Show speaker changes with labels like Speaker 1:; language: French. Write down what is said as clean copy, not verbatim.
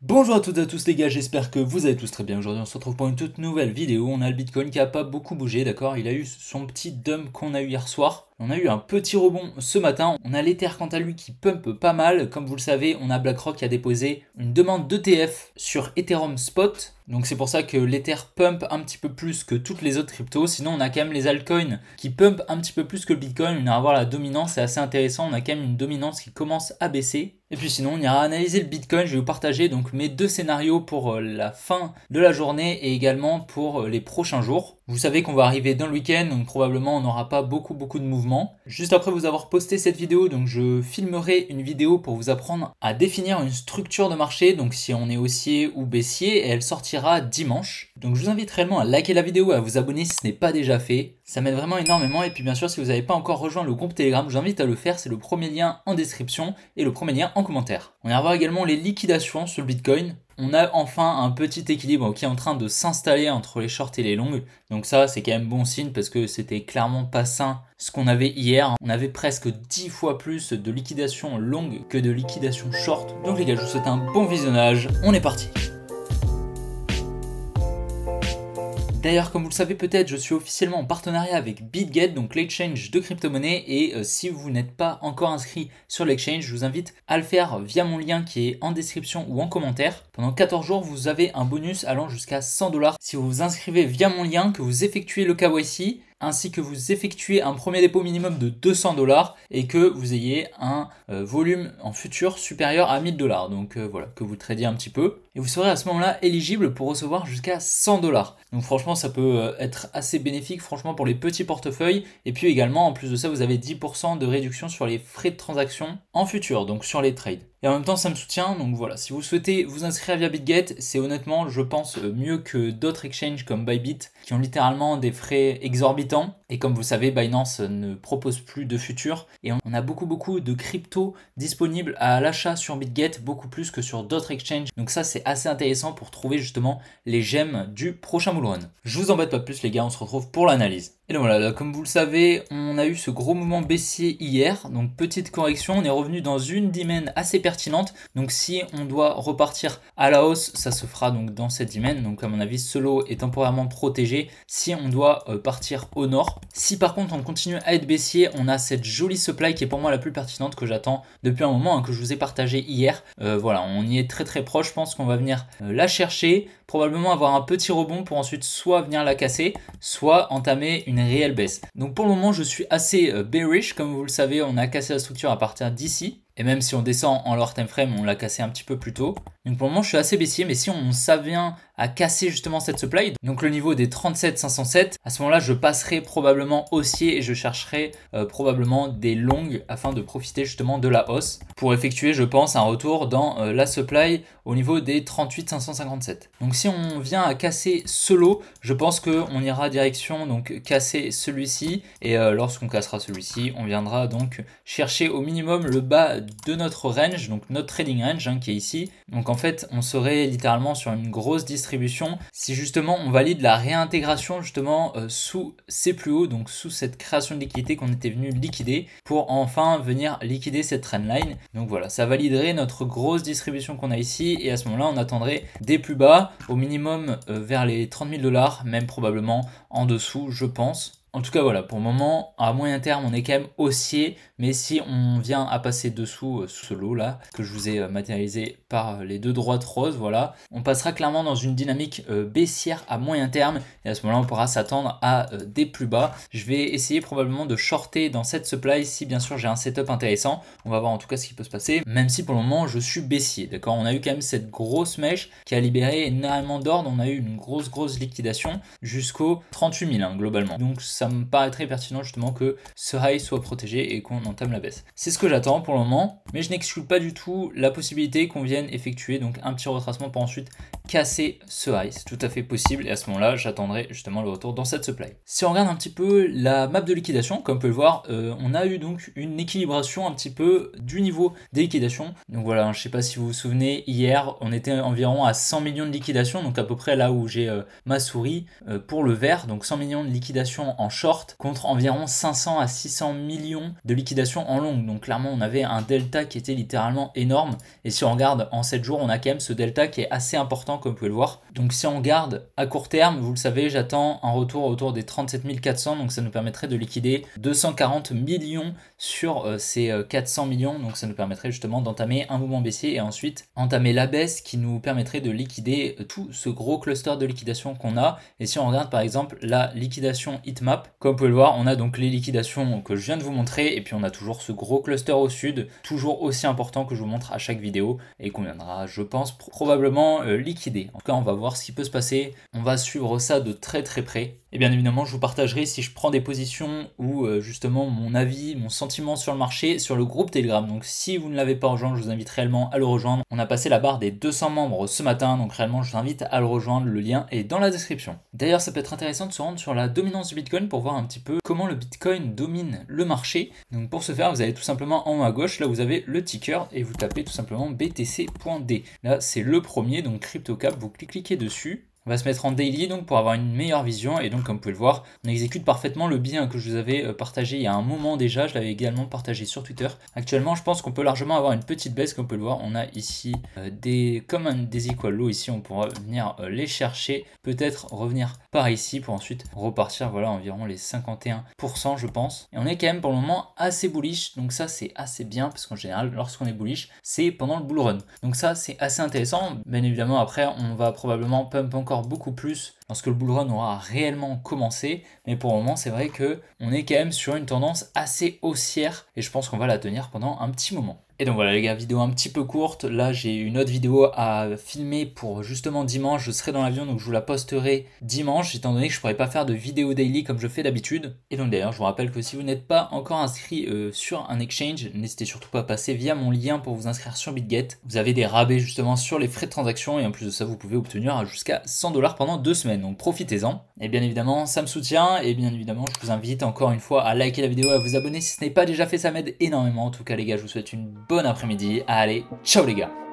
Speaker 1: Bonjour à toutes et à tous les gars, j'espère que vous allez tous très bien. Aujourd'hui on se retrouve pour une toute nouvelle vidéo. On a le Bitcoin qui a pas beaucoup bougé, d'accord. Il a eu son petit dump qu'on a eu hier soir. On a eu un petit rebond ce matin. On a l'Ether quant à lui qui pump pas mal. Comme vous le savez, on a BlackRock qui a déposé une demande d'ETF sur Ethereum Spot. Donc c'est pour ça que l'Ether pump un petit peu plus que toutes les autres cryptos. Sinon on a quand même les altcoins qui pump un petit peu plus que le Bitcoin. On ira voir la dominance, c'est assez intéressant. On a quand même une dominance qui commence à baisser. Et puis sinon on ira analyser le Bitcoin. Je vais vous partager donc mes deux scénarios pour la fin de la journée et également pour les prochains jours. Vous savez qu'on va arriver dans le week-end, donc probablement on n'aura pas beaucoup de mouvements. Juste après vous avoir posté cette vidéo, donc je filmerai une vidéo pour vous apprendre à définir une structure de marché, donc si on est haussier ou baissier, et elle sortira dimanche. Donc je vous invite réellement à liker la vidéo et à vous abonner si ce n'est pas déjà fait. Ça m'aide vraiment énormément, et puis bien sûr si vous n'avez pas encore rejoint le groupe Telegram, je vous invite à le faire, c'est le premier lien en description et le premier lien en commentaire. On ira voir également les liquidations sur le Bitcoin. On a enfin un petit équilibre qui est en train de s'installer entre les shorts et les longues. Donc ça, c'est quand même bon signe parce que c'était clairement pas sain ce qu'on avait hier. On avait presque 10 fois plus de liquidation longue que de liquidation short. Donc les gars, je vous souhaite un bon visionnage. On est parti. D'ailleurs, comme vous le savez peut-être, je suis officiellement en partenariat avec BitGet, donc l'exchange de crypto-monnaie. Et si vous n'êtes pas encore inscrit sur l'exchange, je vous invite à le faire via mon lien qui est en description ou en commentaire. Pendant 14 jours, vous avez un bonus allant jusqu'à 100 $ si vous vous inscrivez via mon lien, que vous effectuez le KYC, ainsi que vous effectuez un premier dépôt minimum de 200 $ et que vous ayez un volume en futur supérieur à 1000 $. Donc voilà, que vous tradiez un petit peu. Et vous serez à ce moment-là éligible pour recevoir jusqu'à 100 $. Donc franchement, ça peut être assez bénéfique franchement pour les petits portefeuilles. Et puis également, en plus de ça, vous avez 10% de réduction sur les frais de transaction en futur, donc sur les trades. Et en même temps, ça me soutient, donc voilà, si vous souhaitez vous inscrire via BitGet, c'est honnêtement, je pense, mieux que d'autres exchanges comme Bybit, qui ont littéralement des frais exorbitants. Et comme vous savez, Binance ne propose plus de futurs. Et on a beaucoup de cryptos disponibles à l'achat sur BitGet, beaucoup plus que sur d'autres exchanges. Donc ça, c'est assez intéressant pour trouver justement les gemmes du prochain bull run. Je vous embête pas plus les gars, on se retrouve pour l'analyse. Et donc voilà, là, comme vous le savez, on a eu ce gros mouvement baissier hier, donc petite correction, on est revenu dans une dizaine assez pertinente, donc si on doit repartir à la hausse, ça se fera donc dans cette dizaine, donc à mon avis ce lot est temporairement protégé si on doit partir au nord. Si par contre on continue à être baissier, on a cette jolie supply qui est pour moi la plus pertinente que j'attends depuis un moment, que je vous ai partagé hier. Voilà, on y est très proche, je pense qu'on va venir la chercher, probablement avoir un petit rebond pour ensuite soit venir la casser, soit entamer une réelle baisse. Donc pour le moment je suis assez bearish, comme vous le savez on a cassé la structure à partir d'ici. Et même si on descend en lower time frame, on l'a cassé un petit peu plus tôt. Donc pour le moment, je suis assez baissier, mais si on s'avient à casser justement cette supply, donc le niveau des 37 507, à ce moment-là, je passerai probablement haussier et je chercherai probablement des longues afin de profiter justement de la hausse pour effectuer, je pense, un retour dans la supply au niveau des 38 557. Donc si on vient à casser ce lot, je pense qu'on ira direction donc casser celui-ci et lorsqu'on cassera celui-ci, on viendra donc chercher au minimum le bas de notre range, donc notre trading range qui est ici. Donc en fait on serait littéralement sur une grosse distribution si justement on valide la réintégration justement sous ces plus hauts, donc sous cette création de liquidité qu'on était venu liquider pour enfin venir liquider cette trendline. Donc voilà, ça validerait notre grosse distribution qu'on a ici et à ce moment là on attendrait des plus bas au minimum vers les 30 000 $, même probablement en dessous je pense. En tout cas voilà, pour le moment, à moyen terme, on est quand même haussier, mais si on vient à passer dessous ce lot là, que je vous ai matérialisé par les deux droites roses, voilà, on passera clairement dans une dynamique baissière à moyen terme, et à ce moment-là, on pourra s'attendre à des plus bas. Je vais essayer probablement de shorter dans cette supply si bien sûr j'ai un setup intéressant. On va voir en tout cas ce qui peut se passer, même si pour le moment, je suis baissier, d'accord. On a eu quand même cette grosse mèche qui a libéré énormément d'ordre, on a eu une grosse liquidation jusqu'aux 38 000 globalement. Donc ça me paraît très pertinent justement que ce high soit protégé et qu'on entame la baisse. C'est ce que j'attends pour le moment, mais je n'exclus pas du tout la possibilité qu'on vienne effectuer donc un petit retracement pour ensuite casser ce high, c'est tout à fait possible et à ce moment-là j'attendrai justement le retour dans cette supply. Si on regarde un petit peu la map de liquidation, comme on peut le voir, on a eu donc une équilibration un petit peu du niveau des liquidations. Donc voilà, je sais pas si vous vous souvenez, hier on était environ à 100 millions de liquidations, donc à peu près là où j'ai ma souris pour le vert, donc 100 millions de liquidations en short contre environ 500 à 600 millions de liquidations en long. Donc clairement on avait un delta qui était littéralement énorme, et si on regarde en 7 jours on a quand même ce delta qui est assez important comme vous pouvez le voir. Donc si on regarde à court terme, vous le savez, j'attends un retour autour des 37 400, donc ça nous permettrait de liquider 240 millions sur ces 400 millions, donc ça nous permettrait justement d'entamer un mouvement baissier et ensuite entamer la baisse qui nous permettrait de liquider tout ce gros cluster de liquidation qu'on a. Et si on regarde par exemple la liquidation heatmap, comme vous pouvez le voir, on a donc les liquidations que je viens de vous montrer et puis on a toujours ce gros cluster au sud, toujours aussi important que je vous montre à chaque vidéo et qu'on viendra, je pense, probablement liquider. En tout cas, on va voir ce qui peut se passer, on va suivre ça de très près. Et bien évidemment, je vous partagerai si je prends des positions ou justement mon avis, mon sentiment sur le marché sur le groupe Telegram. Donc si vous ne l'avez pas rejoint, je vous invite réellement à le rejoindre. On a passé la barre des 200 membres ce matin, donc réellement je vous invite à le rejoindre, le lien est dans la description. D'ailleurs, ça peut être intéressant de se rendre sur la dominance du Bitcoin pour voir un petit peu comment le Bitcoin domine le marché. Donc pour ce faire, vous allez tout simplement en haut à gauche, là vous avez le ticker et vous tapez tout simplement BTC.D. Là c'est le premier, donc CryptoCap, vous cliquez dessus. On va se mettre en daily donc pour avoir une meilleure vision et donc comme vous pouvez le voir, on exécute parfaitement le bien que je vous avais partagé il y a un moment déjà, je l'avais également partagé sur Twitter. Actuellement, je pense qu'on peut largement avoir une petite baisse comme vous pouvez le voir, on a ici des equal low ici, on pourra venir les chercher, peut-être revenir par ici pour ensuite repartir, voilà, environ les 51% je pense. Et on est quand même pour le moment assez bullish, donc ça c'est assez bien parce qu'en général lorsqu'on est bullish, c'est pendant le bull run. Donc ça c'est assez intéressant, bien évidemment après on va probablement pump encore beaucoup plus lorsque le bull run aura réellement commencé, mais pour le moment c'est vrai que on est quand même sur une tendance assez haussière et je pense qu'on va la tenir pendant un petit moment. Et donc voilà les gars, vidéo un petit peu courte, là j'ai une autre vidéo à filmer pour justement dimanche, je serai dans l'avion donc je vous la posterai dimanche étant donné que je ne pourrai pas faire de vidéo daily comme je fais d'habitude. Et donc d'ailleurs je vous rappelle que si vous n'êtes pas encore inscrit sur un exchange, n'hésitez surtout pas à passer via mon lien pour vous inscrire sur BitGet. Vous avez des rabais justement sur les frais de transaction et en plus de ça vous pouvez obtenir jusqu'à 100 $ pendant 2 semaines, donc profitez-en. Et bien évidemment ça me soutient et bien évidemment je vous invite encore une fois à liker la vidéo, à vous abonner si ce n'est pas déjà fait, ça m'aide énormément. En tout cas les gars, je vous souhaite une bonne après-midi. Allez, ciao les gars!